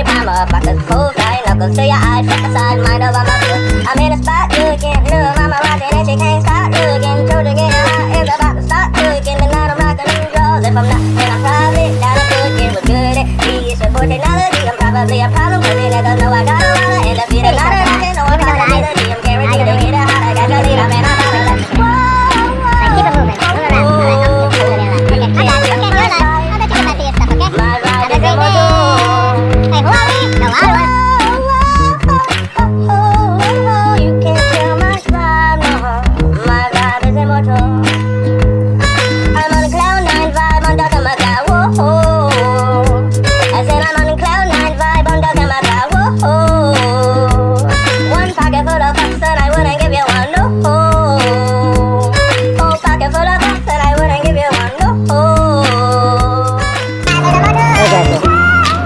me prime motherfuckers. Cold flying knuckles to your eyes, step aside, mind over my foot. I'm in a spot looking, little mama rocking and she can't stop looking. Trojan getting hot, it's about to start cooking. Tonight I'm rocking them draws. If I'm not, then I'm probably down to cook. It was good at me, it's support technology. I'm probably a problem, cause these niggas know I got a wallet. And the feet are not enough, know I'm probably the I'm guaranteed to get it hot. I got your lead, I'm in a dollar. Like, whoa, keep it moving. Move around. Okay, I got you. Okay, you're done. I'll let you get back to your stuff, okay? my Have ride a is great immortal. day. Hey, who are we? No, I don't. You can't kill my vibe, no. My vibe is immortal. I'm on a cloud 9 vibe, on top of my guy, whoa. I said I'm on a cloud 9 vibe, on top of my guy, whoa. One pocket full of bucks and I wouldn't give you one, no. Whole pocket full of bucks and I wouldn't give you one, no.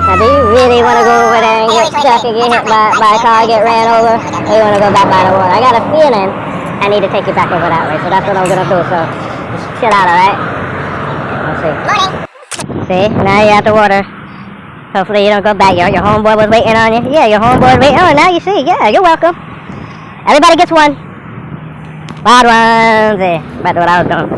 Now, do you really want to go over there and get stuck and get hit by a car, get ran over? Or you want to go back by the water? I got a feeling I need to take you back over that way, so that's what I'm going to do. So, just chill out, alright? Let's see. Morning. See? Now you're at the water. Hopefully you don't go back. Your homeboy was waiting on you. Yeah, your homeboy was waiting. Oh, now you see. Yeah, you're welcome. Everybody gets one. Wild ones. Yeah, about what I was doing.